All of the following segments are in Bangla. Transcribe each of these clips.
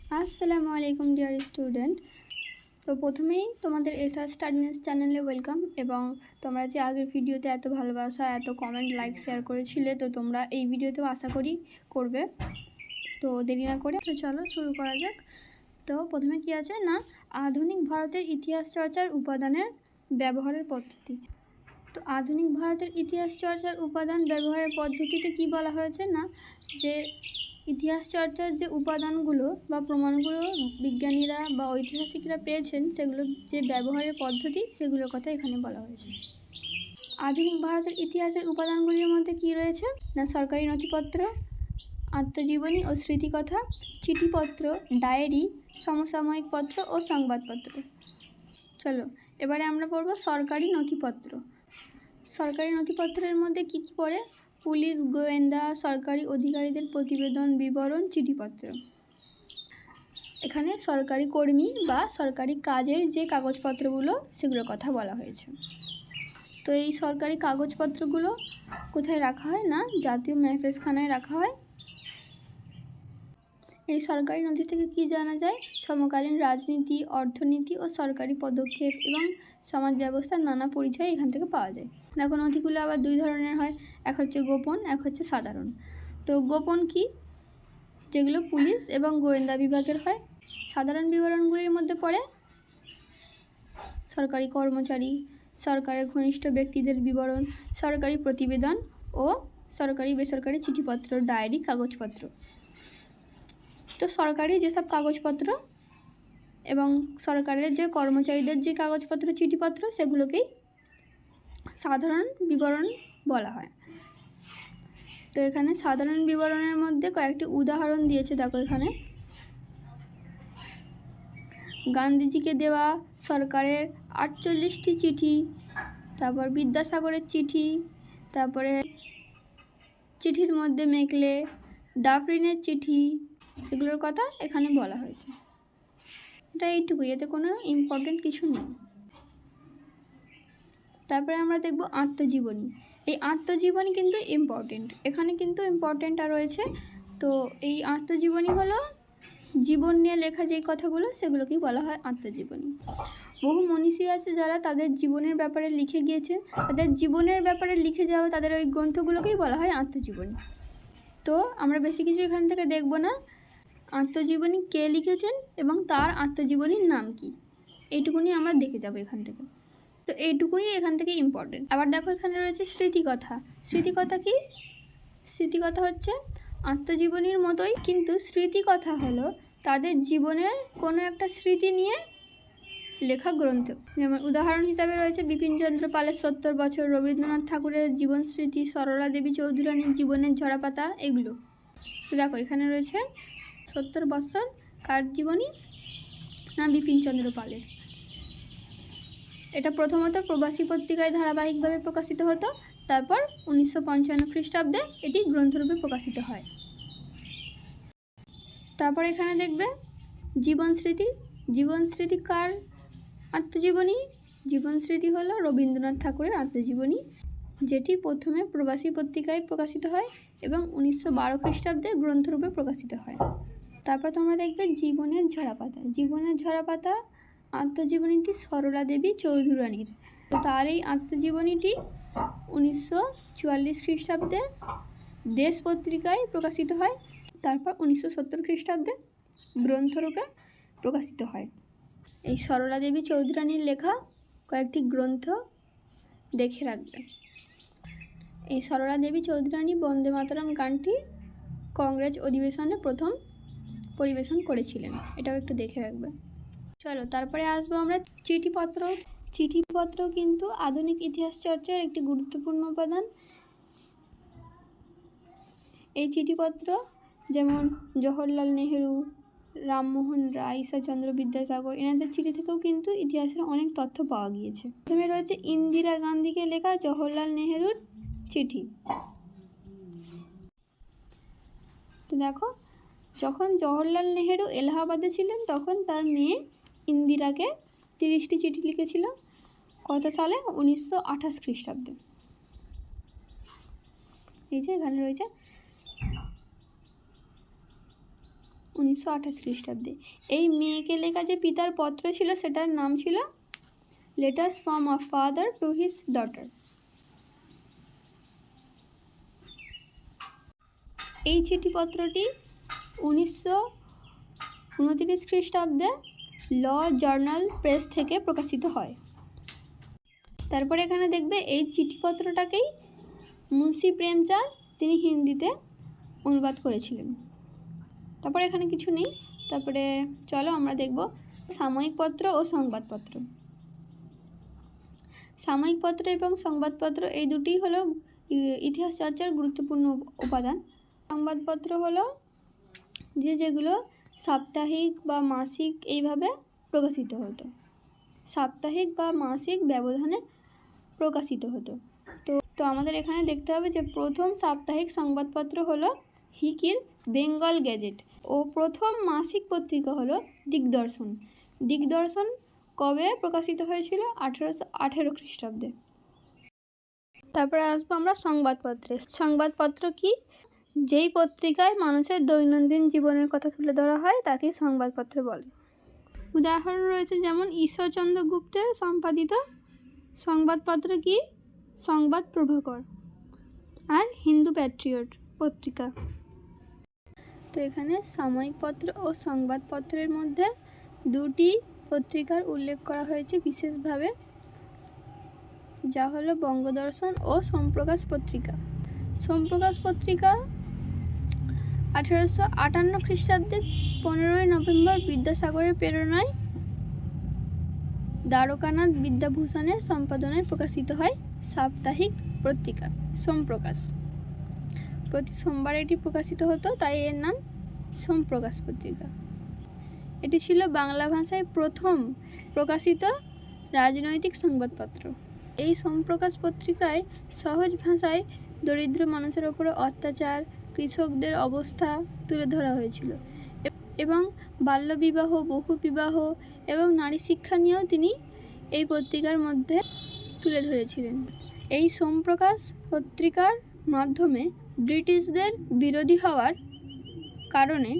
আসসালামু আলাইকুম ডিয়ার স্টুডেন্ট। তো প্রথমেই তোমাদের এসআর স্টাডিজ চ্যানেলে ওয়েলকাম। এবং তোমরা যে আগের ভিডিওতে এত ভালোবাসা, এত কমেন্ট, লাইক, শেয়ার করেছিলে, তো তোমরা এই ভিডিওতেও আশা করি করবে। তো দেরি না করে তো চলো শুরু করা যাক। তো প্রথমে কি আছে না, আধুনিক ভারতের ইতিহাস চর্চার উপাদানের ব্যবহারের পদ্ধতি। তো আধুনিক ভারতের ইতিহাস চর্চার উপাদান ব্যবহারের পদ্ধতিতে কি বলা হয়েছে না, যে ইতিহাস চর্চার যে উপাদানগুলো বা প্রমাণগুলো বিজ্ঞানীরা বা ঐতিহাসিকরা পেয়েছেন, সেগুলো যে ব্যবহারের পদ্ধতি, সেগুলোর কথা এখানে বলা হয়েছে। আধুনিক ভারতের ইতিহাসের উপাদানগুলির মধ্যে কি রয়েছে না, সরকারি নথিপত্র, আত্মজীবনী ও স্মৃতিকথা, চিঠিপত্র, ডায়েরি, সমসাময়িক পত্র ও সংবাদপত্র। চলো এবারে আমরা পড়ব সরকারি নথিপত্র। সরকারি নথিপত্রের মধ্যে কী কী পড়ে? পুলিশ, গোয়েন্দা, সরকারি অধিকারীদের প্রতিবেদন, বিবরণ, চিঠিপত্র। এখানে সরকারি কর্মী বা সরকারি কাজের যে কাগজপত্রগুলো, সেগুলোর কথা বলা হয়েছে। তো এই সরকারি কাগজপত্রগুলো কোথায় রাখা হয় না, জাতীয় মেহফেজখানায় রাখা হয়। এই সরকারি নথি থেকে কি জানা যায়? সমকালীন রাজনীতি, অর্থনীতি ও সরকারি পদক্ষেপ এবং সমাজ ব্যবস্থার নানা পরিচয় এখান থেকে পাওয়া যায়। দেখো নথিগুলো আবার দুই ধরনের হয়, এক হচ্ছে গোপন, এক হচ্ছে সাধারণ। তো গোপন কি? যেগুলো পুলিশ এবং গোয়েন্দা বিভাগের হয়। সাধারণ বিবরণগুলির মধ্যে পড়ে সরকারি কর্মচারী, সরকারের ঘনিষ্ঠ ব্যক্তিদের বিবরণ, সরকারি প্রতিবেদন ও সরকারি বেসরকারি চিঠিপত্র, ডায়েরি, কাগজপত্র। তো সরকারি যেসব কাগজপত্র এবং সরকারের যে কর্মচারীদের যে কাগজপত্র, চিঠিপত্র, সেগুলোকেই সাধারণ বিবরণ বলা হয়। তো এখানে সাধারণ বিবরণের মধ্যে কয়েকটি উদাহরণ দিয়েছে, দেখো এখানে। গান্ধীজিকে দেওয়া সরকারের 48টি চিঠি, তারপর বিদ্যাসাগরের চিঠি, তারপরে চিঠির মধ্যে মেকলে, ডাফরিনের চিঠি, এগুলোর কথা এখানে বলা হয়েছে। এটা এইটুকুই, এতে কোনো ইম্পর্টেন্ট কিছু নেই। তারপরে আমরা দেখব আত্মজীবনী। এই আত্মজীবনী কিন্তু ইম্পর্টেন্ট, এখানে কিন্তু ইম্পর্টেন্ট আর রয়েছে। তো এই আত্মজীবনী হলো জীবন নিয়ে লেখা যেই কথাগুলো, সেগুলোকেই বলা হয় আত্মজীবনী। বহু মনীষী আছে যারা তাদের জীবনের ব্যাপারে লিখে গিয়েছে, তাদের জীবনের ব্যাপারে লিখে যাওয়া তাদের ওই গ্রন্থগুলোকেই বলা হয় আত্মজীবনী। তো আমরা বেশি কিছু এখান থেকে দেখব না, আত্মজীবনী কে লিখেছেন এবং তার আত্মজীবনীর নাম কি, এইটুকুনি আমরা দেখে যাব এখান থেকে। তো এইটুকুনি এখান থেকে ইম্পর্টেন্ট। আবার দেখো এখানে রয়েছে স্মৃতিকথা। স্মৃতিকথা কি? স্মৃতিকথা হচ্ছে আত্মজীবনীর মতোই, কিন্তু স্মৃতিকথা হলো তাদের জীবনের কোনো একটা স্মৃতি নিয়ে লেখা গ্রন্থ। যেমন উদাহরণ হিসাবে রয়েছে বিপিনচন্দ্র পালের 70 বছর, রবীন্দ্রনাথ ঠাকুরের জীবন স্মৃতি, সরলা দেবী চৌধুরানীর জীবনের ঝরাপাতা, এগুলো। তো দেখো এখানে রয়েছে 70 বছর, কার জীবনী না, বিপিনচন্দ্র পালের। এটা প্রথমত প্রবাসী পত্রিকায় ধারাবাহিকভাবে প্রকাশিত হতো, তারপর 1955 খ্রিস্টাব্দে এটি গ্রন্থরূপে প্রকাশিত হয়। তারপর এখানে দেখবে জীবন স্মৃতি। জীবন স্মৃতি কার আত্মজীবনী? জীবন স্মৃতি হলো রবীন্দ্রনাথ ঠাকুরের আত্মজীবনী, যেটি প্রথমে প্রবাসী পত্রিকায় প্রকাশিত হয় এবং 1912 খ্রিস্টাব্দে গ্রন্থরূপে প্রকাশিত হয়। তারপর তোমরা দেখবে জীবনের ঝরাপাতা। জীবনের ঝরাপাতা আত্মজীবনীটি সরলা দেবী চৌধুরানীর। তো তার এই আত্মজীবনীটি 1944 খ্রিস্টাব্দে দেশ পত্রিকায় প্রকাশিত হয়, তারপর 1970 খ্রিস্টাব্দে গ্রন্থরূপে প্রকাশিত হয়। এই সরলা দেবী চৌধুরানীর লেখা কয়েকটি গ্রন্থ দেখে রাখবে। এই সরলা দেবী চৌধুরানী বন্দে মাতরম গানটি কংগ্রেস অধিবেশনে প্রথম পরিবেশন করেছিলেন, এটাও একটু দেখে রাখবে। চলো তারপরে আসবো আমরা চিঠিপত্র। চিঠিপত্র কিন্তু আধুনিক ইতিহাস চর্চার একটি গুরুত্বপূর্ণ উপাদান। এই চিঠিপত্র যেমন জওহরলাল নেহেরু, রামমোহন রায়, ঈশ্বরচন্দ্র বিদ্যাসাগর, এনাদের চিঠি থেকেও কিন্তু ইতিহাসের অনেক তথ্য পাওয়া গিয়েছে। প্রথমে রয়েছে ইন্দিরা গান্ধীকে লেখা জওহরলাল নেহেরুর চিঠি। তো দেখো, যখন জওহরলাল নেহেরু এলাহাবাদে ছিলেন, তখন তার মেয়ে ইন্দিরাকে 30টি চিঠি লিখেছিল। কত সালে? 1928 খ্রিস্টাব্দে। এই যে এখানে রয়েছে। 1928 খ্রিস্টাব্দে। এই মেয়েকে লেখা যে পিতার পত্র ছিল সেটার নাম ছিল letters from a father to his daughter. এই চিঠিপত্রটি 1929 খ্রিস্টাব্দে ল জার্নাল প্রেস থেকে প্রকাশিত হয়। তারপরে এখানে দেখবে এই চিঠিপত্রটাকেই মুন্সি প্রেমচাঁদ তিনি হিন্দিতে অনুবাদ করেছিলেন। তারপরে এখানে কিছু নেই। তারপরে চলো আমরা দেখব সাময়িক পত্র ও সংবাদপত্র। সাময়িক পত্র এবং সংবাদপত্র এই দুটি হলো ইতিহাস চর্চার গুরুত্বপূর্ণ উপাদান। সংবাদপত্র হলো যেগুলো সাপ্তাহিক বা মাসিক এইভাবে প্রকাশিত হতো, সাপ্তাহিক বা মাসিক ব্যবধানে প্রকাশিত হতো। তো আমাদের এখানে দেখতে হবে যে প্রথম সাপ্তাহিক সংবাদপত্র হলো হিকির বেঙ্গল গ্যাজেট ও প্রথম মাসিক পত্রিকা হলো দিগদর্শন। দিগদর্শন কবে প্রকাশিত হয়েছিল? 1818 খ্রিস্টাব্দে। তারপরে আসবো আমরা সংবাদপত্রে। সংবাদপত্র কি? যেই পত্রিকায় মানুষের দৈনন্দিন জীবনের কথা তুলে ধরা হয় তাকে সংবাদপত্র বলে। উদাহরণ রয়েছে যেমন ঈশ্বরচন্দ্র গুপ্তের সম্পাদিত সংবাদপত্র কি? সংবাদ প্রভাকর আর হিন্দু প্যাট্রিয়ট পত্রিকা। তো এখানে সাময়িক পত্র ও সংবাদপত্রের মধ্যে দুটি পত্রিকার উল্লেখ করা হয়েছে বিশেষভাবে, যা হলো বঙ্গদর্শন ও সোমপ্রকাশ পত্রিকা। সোমপ্রকাশ পত্রিকা 1858 খ্রিস্টাব্দে 15 নভেম্বর বিদ্যাসাগরের প্রেরণায় দ্বারকানাথ বিদ্যাভূষণের সম্পাদনায় প্রকাশিত হয় সাপ্তাহিক পত্রিকা সোমপ্রকাশ। প্রতি সোমবার এটি প্রকাশিত হতো, তাই এর নাম সোমপ্রকাশ পত্রিকা। এটি ছিল বাংলা ভাষায় প্রথম প্রকাশিত রাজনৈতিক সংবাদপত্র। এই সোমপ্রকাশ পত্রিকায় সহজ ভাষায় দরিদ্র মানুষের ওপরে অত্যাচার, কৃষকদের অবস্থা তুলে ধরা হয়েছিল এবং বাল্যবিবাহ, বহুবিবাহ এবং নারী শিক্ষা নিয়েও তিনি এই পত্রিকার মধ্যে তুলে ধরেছিলেন। এই সোমপ্রকাশ পত্রিকার মাধ্যমে ব্রিটিশদের বিরোধী হওয়ার কারণে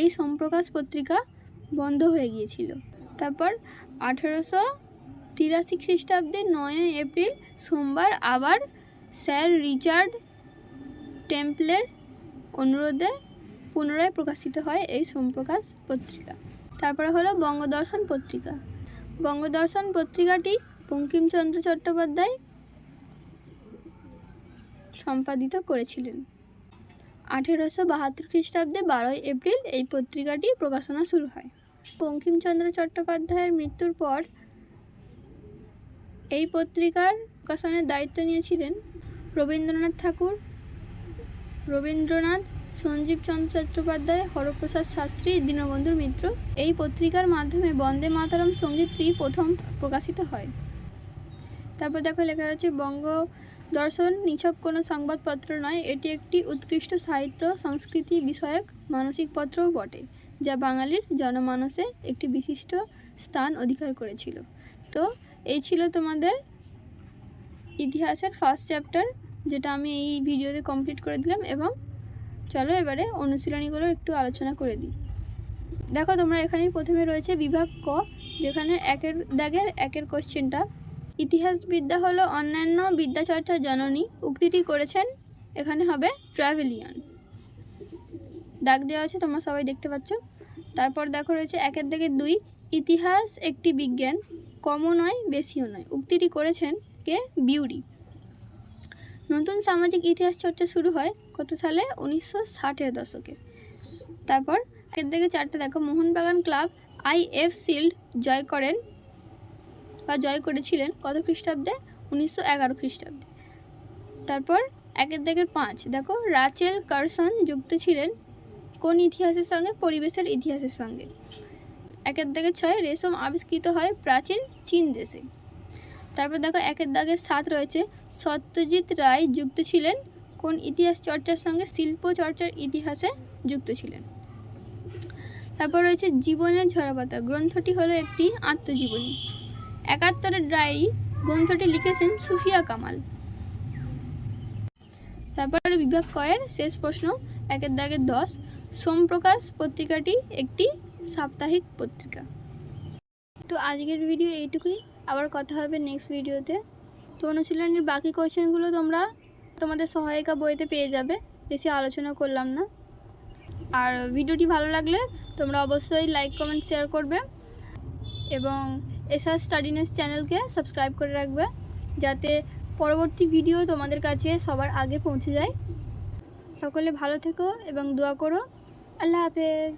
এই সোমপ্রকাশ পত্রিকা বন্ধ হয়ে গিয়েছিল। তারপর 1883 খ্রিস্টাব্দে 9 এপ্রিল সোমবার আবার স্যার রিচার্ড টেম্পলের অনুরোধে পুনরায় প্রকাশিত হয় এই সোমপ্রকাশ পত্রিকা। তারপরে হলো বঙ্গদর্শন পত্রিকা। বঙ্গদর্শন পত্রিকাটি বঙ্কিমচন্দ্র চট্টোপাধ্যায় সম্পাদিত করেছিলেন। 1872 খ্রিস্টাব্দে 12 এপ্রিল এই পত্রিকাটি প্রকাশনা শুরু হয়। বঙ্কিমচন্দ্র চট্টোপাধ্যায়ের মৃত্যুর পর এই পত্রিকার প্রকাশনের দায়িত্ব নিয়েছিলেন রবীন্দ্রনাথ ঠাকুর, রবীন্দ্রনাথ, সঞ্জীব চন্দ্র চট্টোপাধ্যায়, হরপ্রসাদ শাস্ত্রী, দীনবন্ধু মিত্র। এই পত্রিকার মাধ্যমে বন্দে মাতরম সঙ্গীতটি প্রথম প্রকাশিত হয়। তারপর দেখো লেখা রয়েছে বঙ্গদর্শন নিছক কোনো সংবাদপত্র নয়, এটি একটি উৎকৃষ্ট সাহিত্য সংস্কৃতি বিষয়ক মানসিক পত্রও বটে, যা বাঙালির জনমানসে একটি বিশিষ্ট স্থান অধিকার করেছিল। তো এই ছিল তোমাদের ইতিহাসের ফার্স্ট চ্যাপ্টার, যেটা আমি এই ভিডিওতে কমপ্লিট করে দিলাম। এবং চলো এবারে অনুশীলনীগুলো একটু আলোচনা করে দিই। দেখো তোমরা এখানে প্রথমে রয়েছে বিভাগ ক, যেখানে একের কোশ্চেনটা, ইতিহাসবিদ্যা হলো অন্যান্য বিদ্যাচর্চার জননী, উক্তিটি করেছেন, এখানে হবে ট্রাভেলিয়ান, দাগ দেওয়া আছে, তোমরা সবাই দেখতে পাচ্ছ। তারপর দেখো রয়েছে 1-2, ইতিহাস একটি বিজ্ঞান, কমও নয় বেশিও নয়, উক্তিটি করেছেন কে? বিউরি। নতুন সামাজিক ইতিহাস চর্চা শুরু হয় কত সালে? 1960-এর দশকে। তারপর 1-4 দেখো, মোহনবাগান ক্লাব IF শিল্ড জয় করেছিলেন কত খ্রিস্টাব্দে? 1911 খ্রিস্টাব্দে। তারপর 1-5 দেখো, রাচেল কারসন যুক্ত ছিলেন কোন ইতিহাসের সঙ্গে? পরিবেশের ইতিহাসের সঙ্গে। 1-6 রেশম আবিষ্কৃত হয় প্রাচীন চীন দেশে। তারপর দেখো 1-7 রয়েছে, সত্যজিৎ রায় যুক্ত ছিলেন কোন ইতিহাস চর্চার সঙ্গে? শিল্প চর্চার ইতিহাসে যুক্ত ছিলেন। তারপর রয়েছে জীবনের ঝরাপাতা গ্রন্থটি হলো একটি আত্মজীবনী। 71-এর ডায়েরি গ্রন্থটি লিখেছেন সুফিয়া কামাল। তারপর বিভাগ ক এর শেষ প্রশ্ন, 1-10 সোমপ্রকাশ পত্রিকাটি একটি সাপ্তাহিক পত্রিকা। তো আজকের ভিডিও এইটুকুই, আবার কথা হবে নেক্সট ভিডিওতে। তো অনুশীলনীর বাকি কোয়েশ্চেনগুলো তোমরা তোমাদের সহায়িকা বইতে পেয়ে যাবে, বেশি আলোচনা করলাম না। আর ভিডিওটি ভালো লাগলে তোমরা অবশ্যই লাইক কমেন্ট শেয়ার করবে এবং এসআর স্টাডিনেস চ্যানেলকে সাবস্ক্রাইব করে রাখবে, যাতে পরবর্তী ভিডিও তোমাদের কাছে সবার আগে পৌঁছে যায়। সকলে ভালো থেকো এবং দোয়া করো। আল্লাহ হাফেজ।